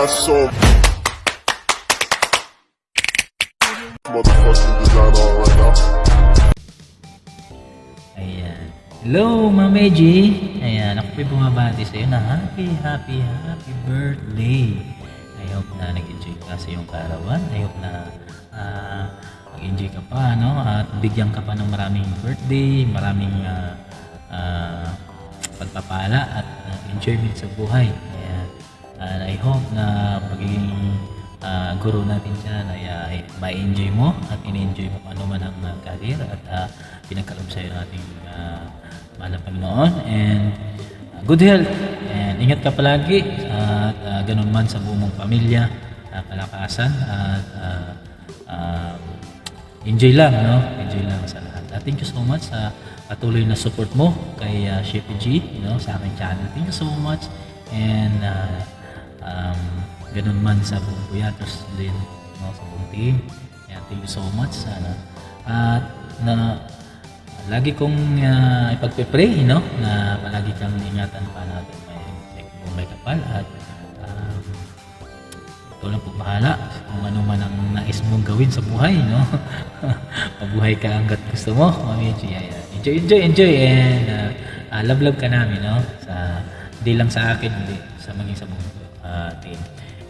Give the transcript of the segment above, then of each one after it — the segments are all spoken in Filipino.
got some motherfucking design on right now. Ayan. Hello, Ma'am Eji. Ayan, ako po'y bumabati sa'yo na happy birthday. I hope na nag-enjoy ka sa iyong kaarawan. I hope na mag-enjoy ka pa, no? At bigyan ka pa ng maraming birthday, maraming pagpapala at enjoyment sa buhay. Ayan. And I hope na pagiging guro natin dyan ay ma-enjoy mo at in-enjoy mo ano man ang career at pinagkaloob sa'yo ng ating mahal na Panginoon, and good health, and ingat ka palagi at ganun man sa buong mong pamilya, kalakasan at enjoy lang, no? Enjoy lang sa lahat. Thank you so much sa patuloy na support mo kay Sheppy G, sa aking channel. Thank you so much, and ganun man sa buong Buyatos din, sa buong team. Ayan, thank you so much sana. At lagi kong ipagpe-pray, na palagi kang ingatan pa natin may kapal at ikaw lang po bahala kung ano man ang nais mong gawin sa buhay, mabuhay ka hanggat gusto mo, Mami G. Enjoy and love ka namin, hindi lang sa akin, hindi sa maging sa buong team,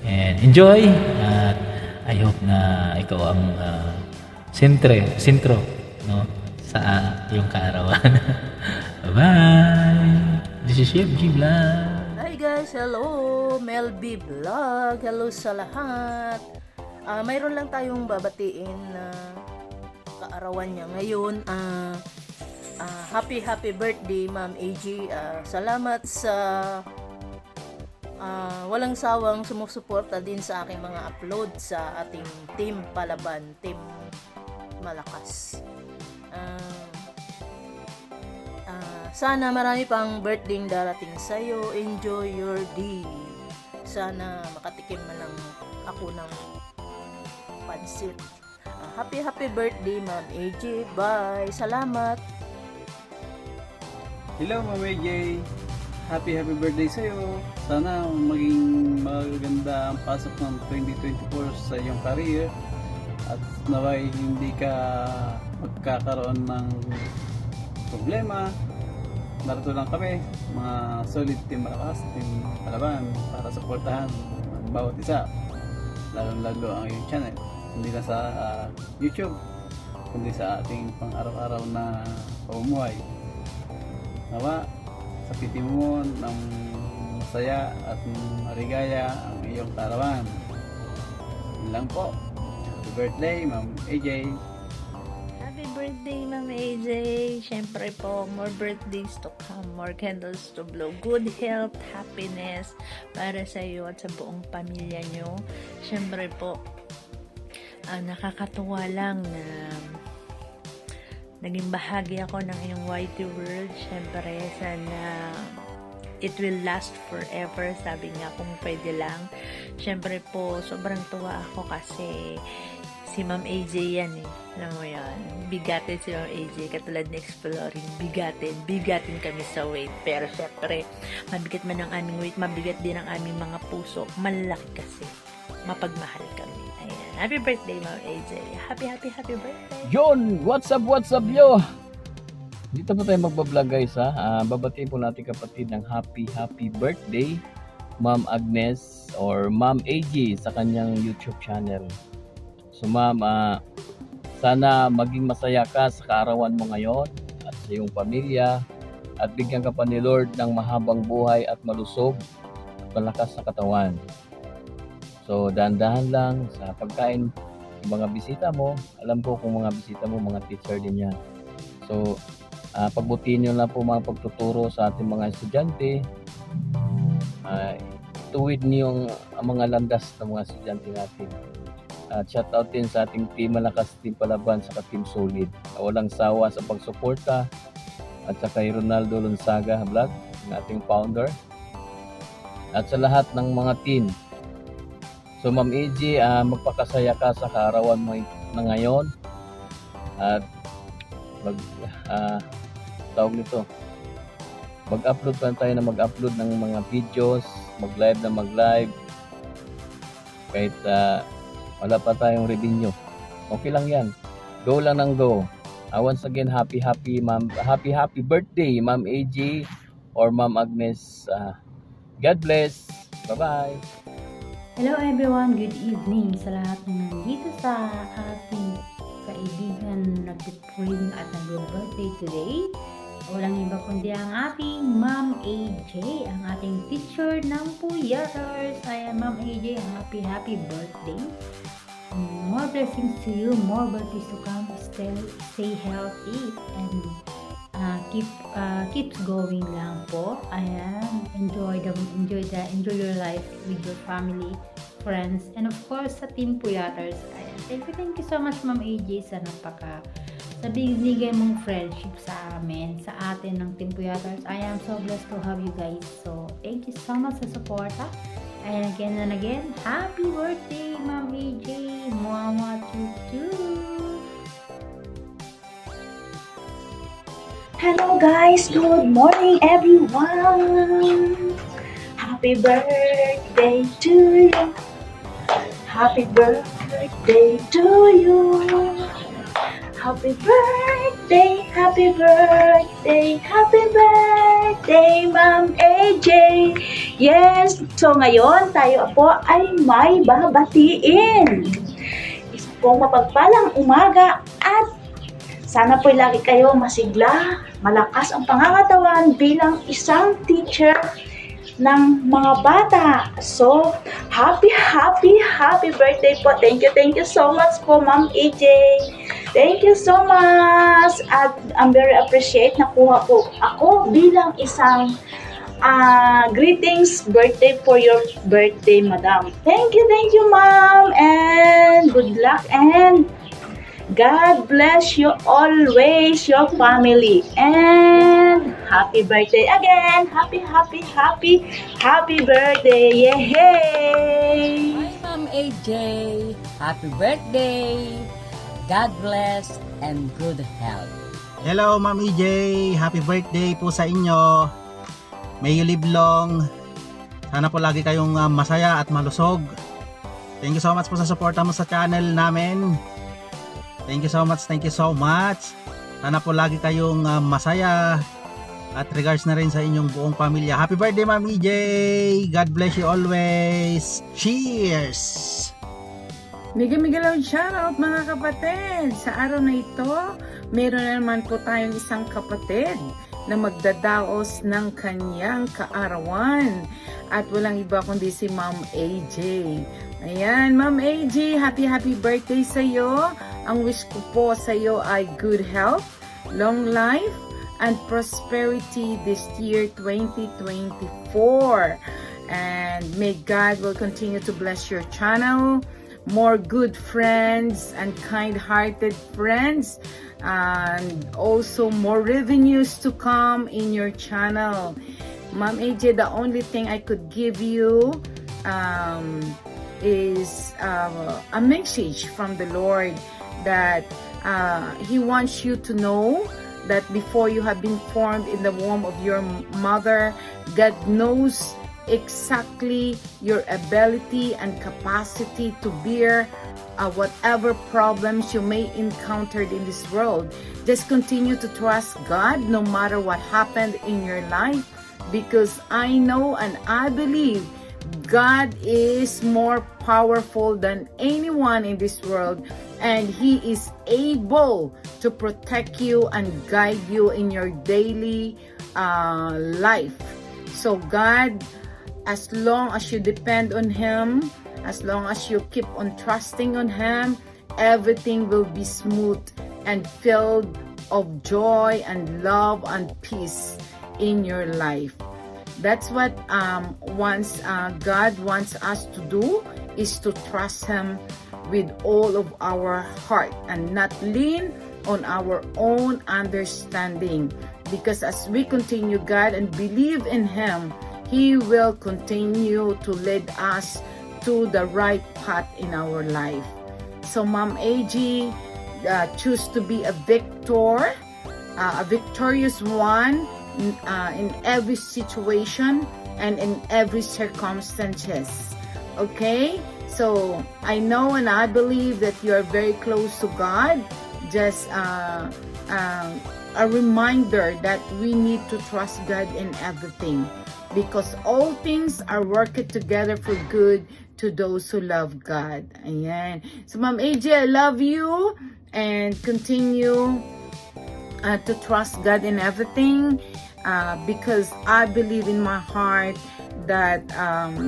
and enjoy at I hope na ikaw ang sentro, sa iyong kaarawan. Bye-bye! This is Chef G Vlog. Hi guys, hello! Mel B Vlog. Hello sa lahat. Mayroon lang tayong babatiin na kaarawan niya ngayon. Happy birthday, Ma'am AG. Salamat sa walang sawang sumusuporta din sa aking mga upload sa ating Team Palaban, Team Malakas. Sana marami pang birthday darating sa'yo. Enjoy your day. Sana makatikim man lang ako ng pansit. Happy birthday, Ma'am AJ. Bye. Salamat. Hello, Ma'am AJ. Happy birthday sa'yo. Sana maging maganda ang pasok ng 2024 sa iyong career. At naway hindi ka magkakaroon ng problema. Narito lang kami, mga solid team Malakas, team Palaban, para suportahan ang bawat isa, lalo ang iyong channel, hindi lang sa YouTube, kundi sa ating pang-araw-araw na pamumuhay. Nawa, sapitin mo ng masaya at marigaya ang iyong kaarawan. Yun lang po. Happy birthday, Ma'am AJ. Happy birthday, Ma'am AJ. Siyempre po, more birthdays to come, more candles to blow, good health, happiness para sa iyo at sa buong pamilya nyo. Siyempre po, nakakatuwa lang na naging bahagi ako ng iyong YT world. Siyempre, sana it will last forever, sabi nga kung pwede lang. Siyempre po, sobrang tuwa ako kasi si Ma'am AJ yan alam mo yan, bigatin si Ma'am AJ, katulad na exploring, bigatin kami sa weight, pero syempre mabigat man ang aming weight, mabigat din ang aming mga puso, malaki kasi, mapagmahal kami. Ayan, happy birthday, Ma'am AJ. Happy birthday. Yon, what's up yo? Dito po tayo magbablog guys ha. Babatiin po natin kapatid ng happy birthday Ma'am Agnes or Ma'am AG sa kanyang YouTube channel. So ma'am, sana maging masaya ka sa kaarawan mo ngayon at sa iyong pamilya at bigyan ka pa ni Lord ng mahabang buhay at malusog at malakas na katawan. So dahan-dahan lang sa pagkain ng mga bisita mo. Alam ko kung mga bisita mo, mga teacher din yan. So pagbutihin nyo lang po mga pagtuturo sa ating mga estudyante. Tuwid niyo ang mga landas ng mga estudyante natin. At shout out din sa ating Team Malakas, Team Palaban, saka Team Solid. Walang sawa sa pagsuporta. At sa kay Ronaldo Lonsaga Vlog, ng ating founder. At sa lahat ng mga team. So Ma'am AG, magpakasaya ka sa kaarawan mo na ngayon. At tawag nito, mag-upload pa tayo ng mag-upload ng mga videos, mag-live na mag-live. kahit wala pa tayong revenue. Okay lang yan. Go lang ng go. Once again, happy birthday, Ma'am AJ or Ma'am Agnes. God bless. Bye-bye. Hello everyone, good evening sa lahat na nandito sa ating kaibigan na nag-bring at nag-birthday today. Walang iba kundi ang ating Ma'am AJ, ang ating teacher ng Puyaters. Ayan, Ma'am AJ, happy birthday. More blessings to you, more birthdays to come. Stay healthy and keep going lang po. Ayan, enjoy your life with your family, friends, and of course sa Team Puyaters. Ayan, thank you so much Ma'am AJ sa sa binigay mong friendship sa amin, sa atin ng Team Puyaters. I am so blessed to have you guys. So, thank you so much sa support. And again, happy birthday Ma'am AJ. Mwah tutu. Hello guys, good morning everyone. Happy birthday to you. Happy birthday to you. Happy birthday, happy birthday, happy birthday, Ma'am AJ. Yes, so ngayon tayo po ay may babatiin. Isa pong mapagpalang umaga at sana po lagi kayo masigla, malakas ang pangangatawan bilang isang teacher ng mga bata. So, happy birthday po. Thank you so much po, Ma'am AJ. Thank you so much. At I'm very appreciate nakuha po ako bilang isang greetings birthday for your birthday, Madam. Thank you, Ma'am. And good luck and God bless you always, your family. And happy birthday again. Happy birthday. Yay! Hi, Ma'am AJ. Happy birthday. God bless and good health. Hello, Ma'am EJ. Happy birthday po sa inyo. May you live long. Sana po lagi kayong masaya at malusog. Thank you so much po sa suporta mo sa channel namin. Thank you so much. Sana po lagi kayong masaya. At regards na rin sa inyong buong pamilya. Happy birthday, Ma'am EJ. God bless you always. Cheers! Mega shoutout mga kapatid! Sa araw na ito, meron na naman po tayong isang kapatid na magdadaos ng kanyang kaarawan. At walang iba kundi si Ma'am AJ. Ayan, Ma'am AJ, happy birthday sa iyo. Ang wish ko po sa iyo ay good health, long life, and prosperity this year 2024. And may God will continue to bless your channel. More good friends and kind-hearted friends, and also more revenues to come in your channel. Ma'am AJ, the only thing I could give you is a message from the Lord that He wants you to know that before you have been formed in the womb of your mother, God knows exactly your ability and capacity to bear whatever problems you may encounter in this world. Just continue to trust God no matter what happened in your life, because I know and I believe God is more powerful than anyone in this world, and He is able to protect you and guide you in your daily life. So God, as long as you depend on Him, as long as you keep on trusting on Him, everything will be smooth and filled of joy and love and peace in your life. That's what God wants us to do, is to trust Him with all of our heart and not lean on our own understanding. Because as we continue God and believe in Him, He will continue to lead us to the right path in our life. So Ma'am AJ, choose to be a victorious one in every situation and in every circumstances. Okay? So I know and I believe that you are very close to God. Just a reminder that we need to trust God in everything, because all things are working together for good to those who love God. Ayan. So Ma'am AJ, I love you, and continue to trust God in everything, because I believe in my heart that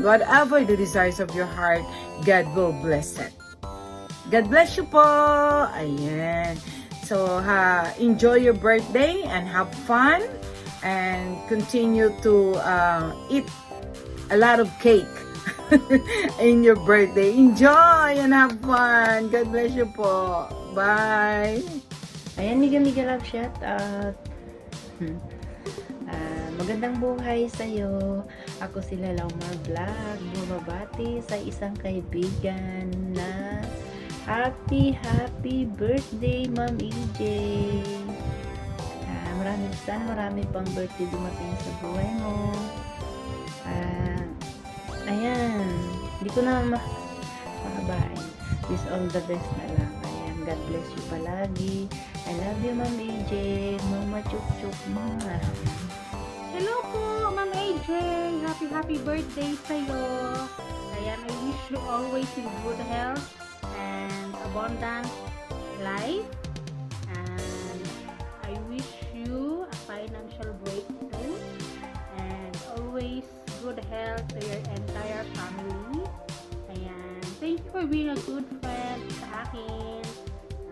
whatever the desires of your heart, God will bless it. God bless you po. Ayan. So, enjoy your birthday and have fun, and continue to eat a lot of cake in your birthday. Enjoy and have fun. God bless you po. Bye. Ayan, Miga Love Shout out. Magandang buhay sa'yo. Ako sila lang mag-vlog. Bumabati sa isang kaibigan na happy birthday, Ma'am EJ. Marami pang birthday dumating sa buhay mo. Ayan, hindi ko na makabain. Wish all the best na lang. Ayan, God bless you palagi. I love you, Ma'am EJ. Mama chuk-chuk. Hello po, Ma'am AJ. Happy birthday sa'yo. Ayan, I wish you always in good health and abundant life. And I wish you a financial breakthrough and always good health to your entire family. Ayan, thank you for being a good friend sa akin.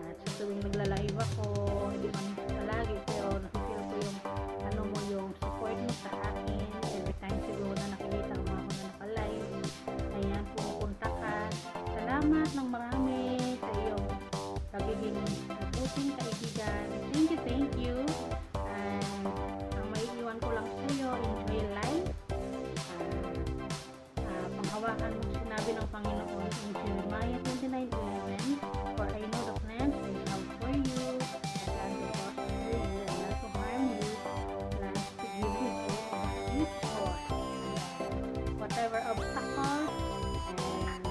At sa tuwing nagla-live ako, hindi man palagi, pero nakikita ko yung yung support mo sa akin. Every time siguro na nakikita mo ako na naka-live, ayan, pumupunta ka. Salamat ng marami sa iyong pagiging mabuting kaibigan. Thank you. And ang maiiwan ko lang sa iyo, enjoy life. Panghawakan mo sinabi ng Panginoon in Jeremiah 29:11, for I know the plans I have for you, and the thoughts for you, and not to harm you, plans to give you hope and future. Whatever obstacles and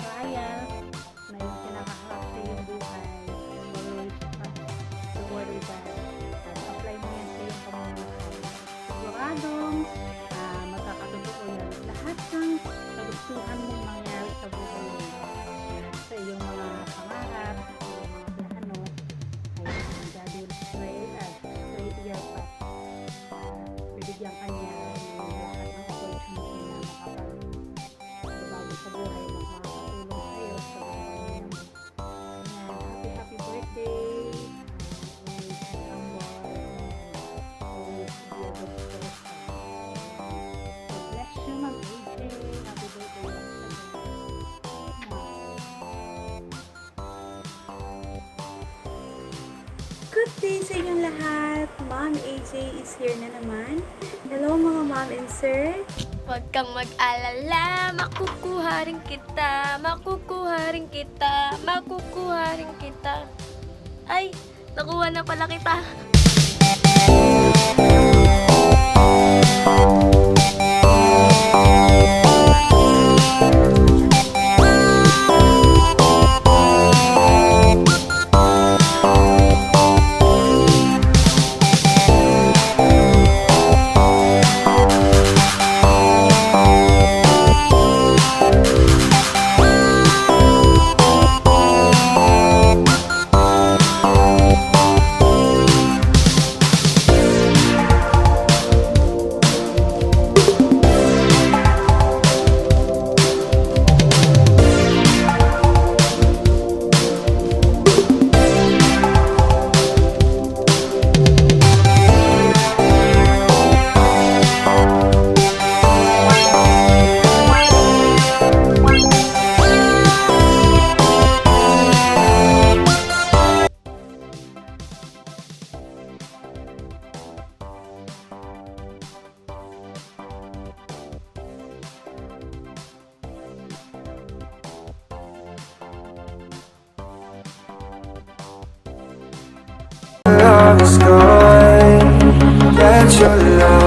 trials na yung kinakaharap sa iyong buhay, always trust the word of God at apply mo yan sa iyong pamumuhay. Siguradong magkakatotoo yan. Lahat ng nagustuhan mong mangyari sa buhay mo, sa iyong mga pangarap, sa iyong mga plano, ay God will straight your path. Bibigyan ka niya ng lahat ng opportunity na makapagbabago sa buhay, makakatulong sa iyo sa buhay mo. Ayan, happy birthday. Always be humble and always be a good person. God bless you, Ma'am AJ. Happy birthday once again. Good day sa inyong lahat. Ma'am AJ is here na naman. Hello mga ma'am and sir. Huwag kang mag-alala, makukuha rin kita, makukuha rin kita, makukuha rin kita. Ay, nakuha na pala kita. The sky, that your love